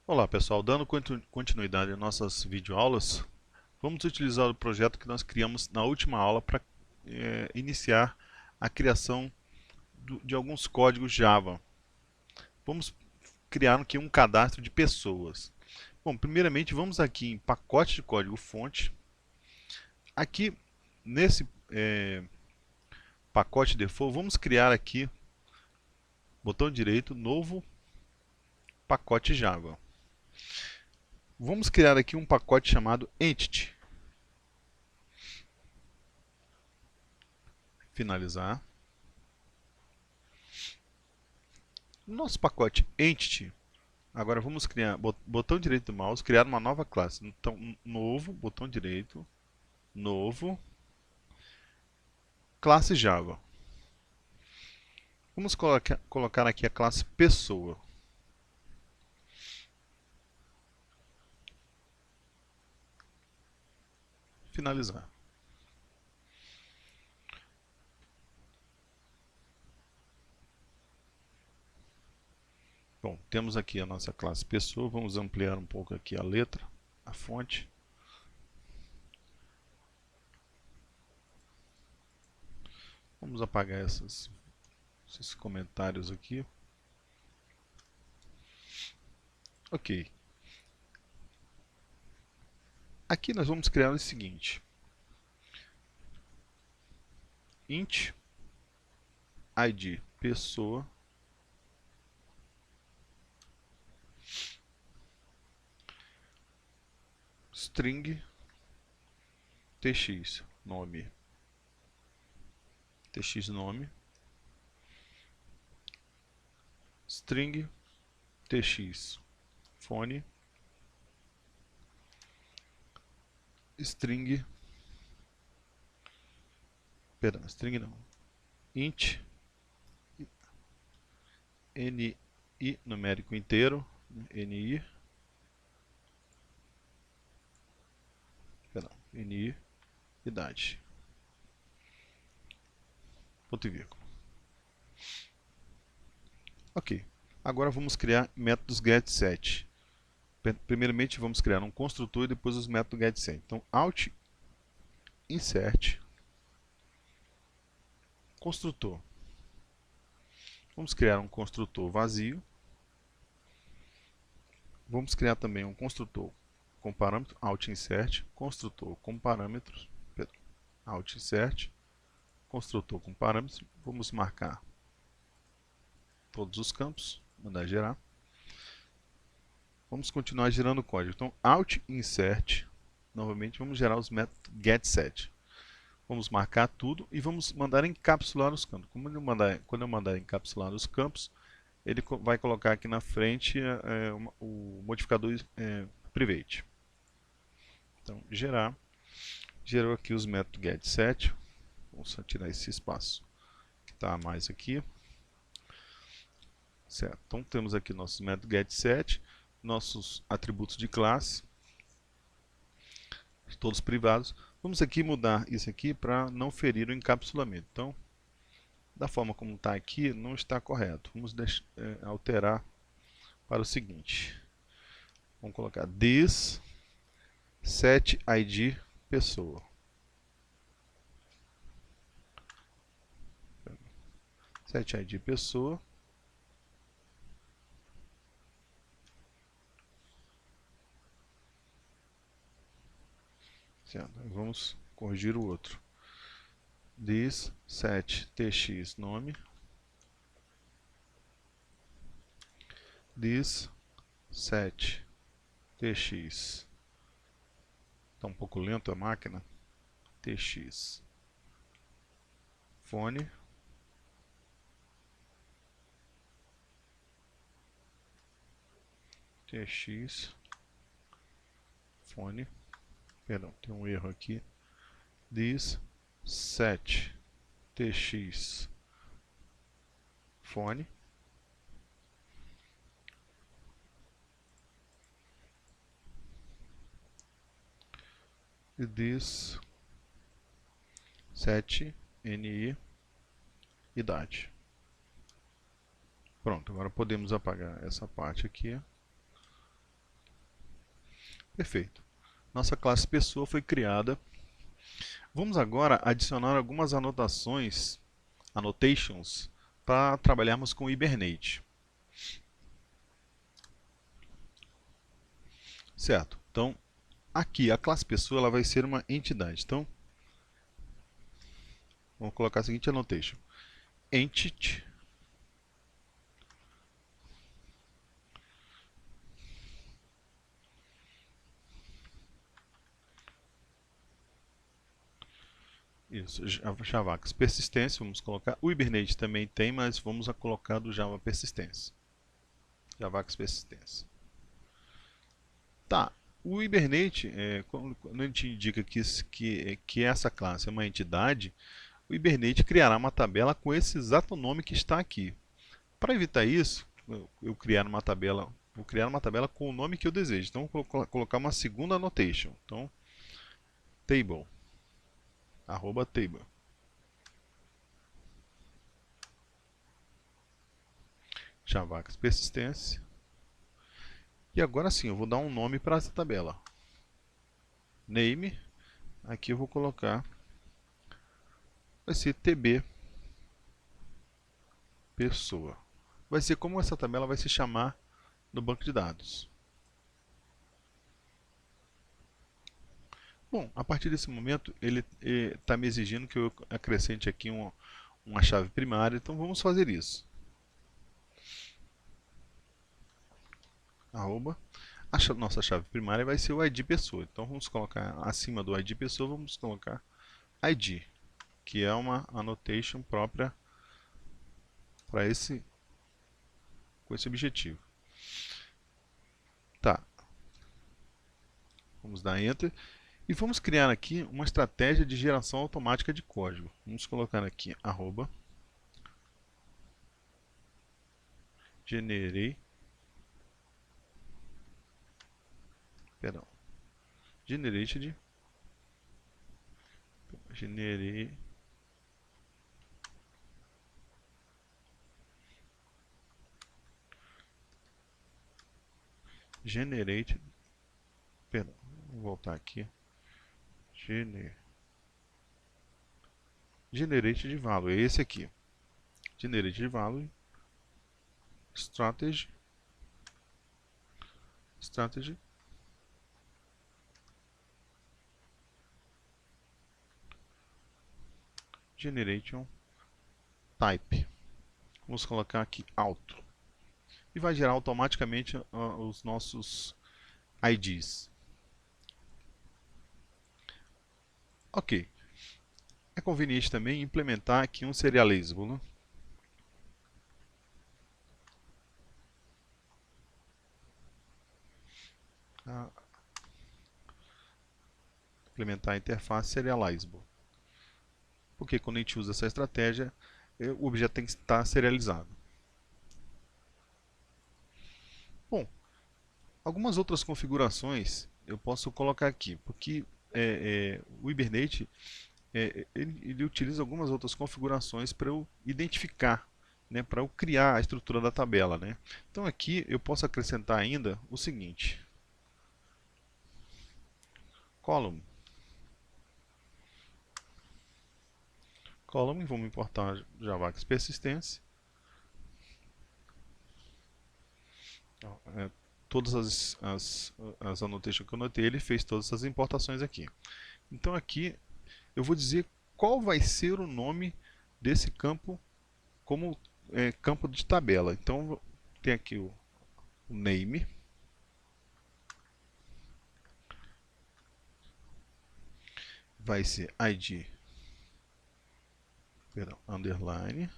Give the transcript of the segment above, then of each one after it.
Olá pessoal, dando continuidade às nossas videoaulas, vamos utilizar o projeto que nós criamos na última aula para iniciar a criação de alguns códigos Java. Vamos criar aqui um cadastro de pessoas. Bom, primeiramente vamos aqui em pacote de código fonte. Aqui nesse pacote default, vamos criar aqui, botão direito, novo pacote Java. Vamos criar aqui um pacote chamado Entity. Finalizar. No nosso pacote Entity, agora vamos criar, botão direito do mouse, criar uma nova classe. Então, novo, botão direito, novo, classe Java. Vamos colocar aqui a classe pessoa. Finalizar. Bom, temos aqui a nossa classe pessoa. Vamos ampliar um pouco aqui a letra, a fonte. Vamos apagar esses comentários aqui. Ok. Aqui nós vamos criar o seguinte. Int id pessoa string tx nome string tx fone string não, int ni numérico inteiro, ni idade, ponto e vírgula. Ok, agora vamos criar métodos getSet. Primeiramente vamos criar um construtor e depois os métodos getSet. Então alt insert construtor. Vamos criar um construtor vazio. Vamos criar também um construtor com parâmetro, alt insert, construtor com parâmetros, alt insert, construtor com parâmetros. Vamos marcar todos os campos, mandar gerar. Vamos continuar gerando o código. Então, alt insert, novamente vamos gerar os métodos getSet. Vamos marcar tudo e vamos mandar encapsular os campos. Quando eu mandar encapsular os campos, ele vai colocar aqui na frente o modificador private. Então, gerou aqui os métodos getSet. Vamos só tirar esse espaço que está a mais aqui. Certo. Então temos aqui nossos métodos getSet, nossos atributos de classe, todos privados. Vamos aqui mudar isso aqui para não ferir o encapsulamento. Então, da forma como está aqui, não está correto. Vamos alterar para o seguinte. Vamos colocar this set id pessoa. Set id pessoa. Certo. Vamos corrigir o outro. This set tx nome. This set tx. Está um pouco lento a máquina. Tx fone. Tx fone. Perdão, tem um erro aqui. This set tx fone. E this set ni idade. Pronto, agora podemos apagar essa parte aqui. Perfeito. Nossa classe pessoa foi criada. Vamos agora adicionar algumas anotações, annotations, para trabalharmos com o Hibernate. Certo. Então, aqui a classe pessoa ela vai ser uma entidade. Então, vamos colocar a seguinte annotation: entity isso, Javax persistência, vamos colocar. O Hibernate também tem, mas vamos colocar do Java persistência. Javax persistência. Tá. O Hibernate, quando a gente indica que essa classe é uma entidade, o Hibernate criará uma tabela com esse exato nome que está aqui. Para evitar isso, eu criar uma tabela, vou criar uma tabela com o nome que eu desejo. Então, vou colocar uma segunda annotation. Então, table, @table. Javax persistência. E agora sim, eu vou dar um nome para essa tabela. Name, aqui eu vou colocar, vai ser tb pessoa. Vai ser como essa tabela vai se chamar no banco de dados. Bom, a partir desse momento ele está me exigindo que eu acrescente aqui uma chave primária, então vamos fazer isso. Arroba. Nossa chave primária vai ser o ID pessoa, então vamos colocar acima do ID pessoa, vamos colocar ID, que é uma annotation própria para com esse objetivo. Tá. Vamos dar Enter. E vamos criar aqui uma estratégia de geração automática de código. Vamos colocar aqui arroba generate perdão, vou voltar aqui. Generate de value, é esse aqui. Generate de value strategy generation type. Vamos colocar aqui auto. E vai gerar automaticamente os nossos IDs. Ok. É conveniente também implementar aqui um serializable, né? Implementar a interface serializable. Porque quando a gente usa essa estratégia, o objeto tem que estar serializado. Bom, algumas outras configurações eu posso colocar aqui, porque o Hibernate ele utiliza algumas outras configurações para eu identificar, né, para eu criar a estrutura da tabela, né? Então aqui eu posso acrescentar ainda o seguinte: column, vamos importar Javax persistência. Todas as annotations que eu notei, ele fez todas essas importações aqui. Então aqui eu vou dizer qual vai ser o nome desse campo como campo de tabela. Então tem aqui o name, vai ser ID, underline,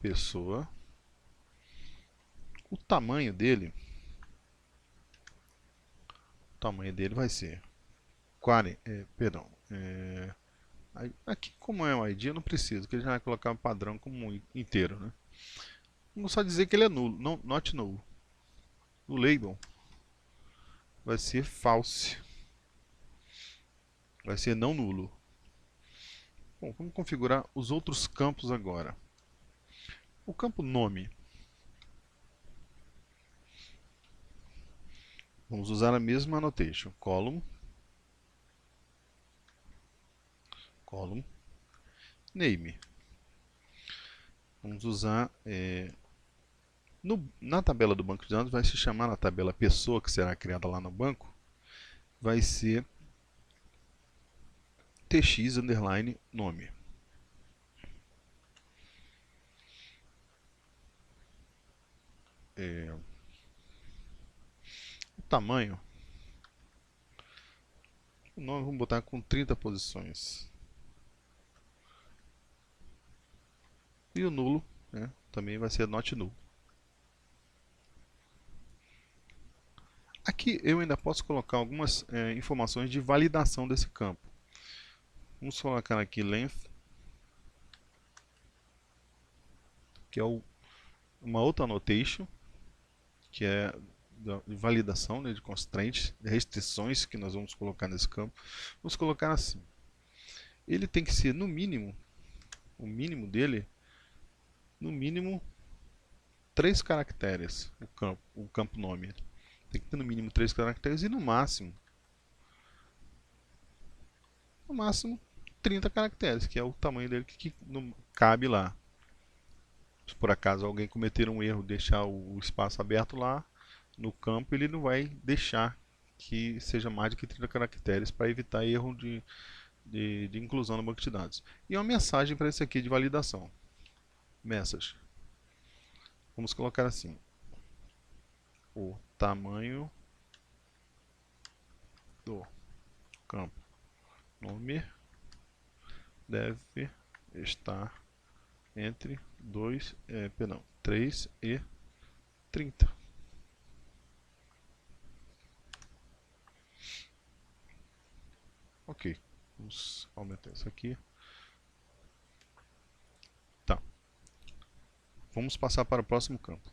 pessoa. O tamanho dele vai ser aqui como é o ID eu não preciso, que ele já vai colocar um padrão como inteiro, né? Vamos só dizer que ele é nulo, não, not null. O label vai ser false, vai ser não nulo. Bom, vamos configurar os outros campos agora. O campo nome Vamos usar a mesma annotation, column name. Vamos usar na tabela do banco de dados, vai se chamar na tabela pessoa que será criada lá no banco, vai ser tx underline nome. O tamanho, o nome vamos botar com 30 posições. E o nulo, né, também vai ser not null. Aqui eu ainda posso colocar algumas informações de validação desse campo. Vamos colocar aqui length, que é uma outra annotation, que é de validação, né, de constraints, de restrições que nós vamos colocar nesse campo. Vamos colocar assim. Ele tem que ser no mínimo, o mínimo dele, no mínimo 3 caracteres, o campo nome. Tem que ter no mínimo 3 caracteres e no máximo 30 caracteres, que é o tamanho dele que cabe lá. Se por acaso alguém cometer um erro, deixar o espaço aberto lá no campo, ele não vai deixar que seja mais do que 30 caracteres para evitar erro de inclusão no banco de dados. E uma mensagem para esse aqui de validação. Message. Vamos colocar assim. O tamanho do campo nome deve estar entre 3 e 30. Ok, vamos aumentar isso aqui. Tá. Vamos passar para o próximo campo.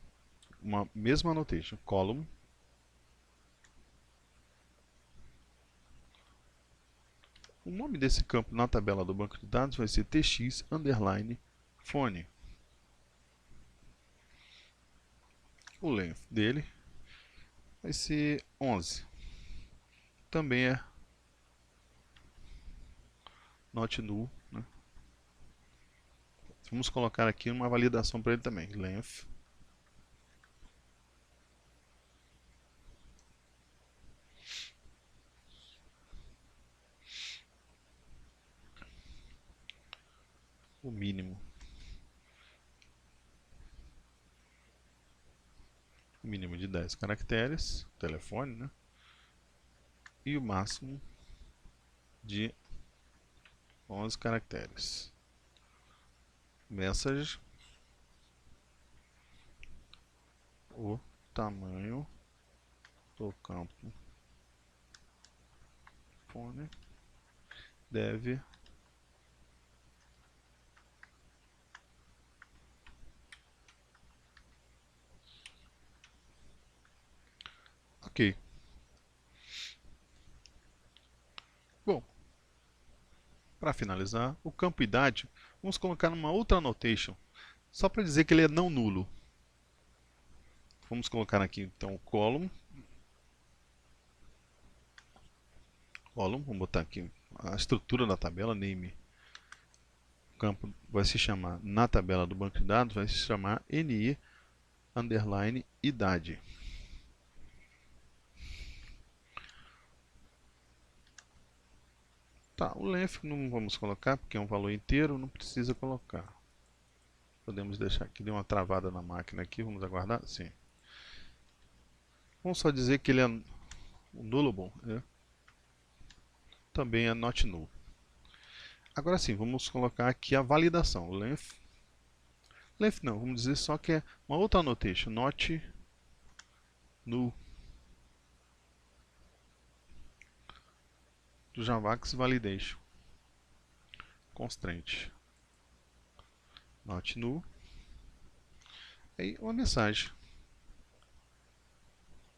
Uma mesma annotation, column. O nome desse campo na tabela do banco de dados vai ser tx underline phone. O length dele vai ser 11. Também é not null, né? Vamos colocar aqui uma validação para ele também. Length o mínimo. O mínimo de 10 caracteres, telefone, né? E o máximo de 11 caracteres. Message, o tamanho do campo phone deve ok. Bom, para finalizar, o campo idade, vamos colocar numa outra annotation, só para dizer que ele é não nulo. Vamos colocar aqui então o column, vamos botar aqui a estrutura da tabela, name. O campo vai se chamar, na tabela do banco de dados, vai se chamar NI underline idade. Tá, o length não vamos colocar porque é um valor inteiro, não precisa colocar. Podemos deixar aqui, deu uma travada na máquina aqui, vamos aguardar? Sim. Vamos só dizer que ele é nullable, né? Também é not null. Agora sim, vamos colocar aqui a validação. Length não, vamos dizer só que é uma outra annotation, not null. Do Javax Validation. Constraint. Not null. Aí uma mensagem.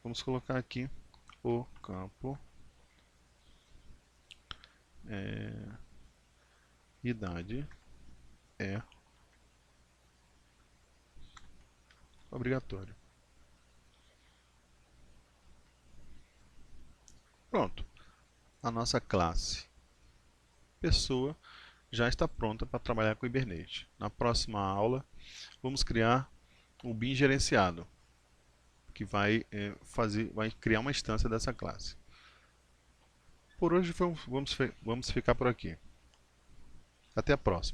Vamos colocar aqui o campo idade é obrigatório. Pronto, a nossa classe pessoa já está pronta para trabalhar com o Hibernate. Na próxima aula, vamos criar o BIM gerenciado, que vai criar uma instância dessa classe. Por hoje vamos ficar por aqui. Até a próxima.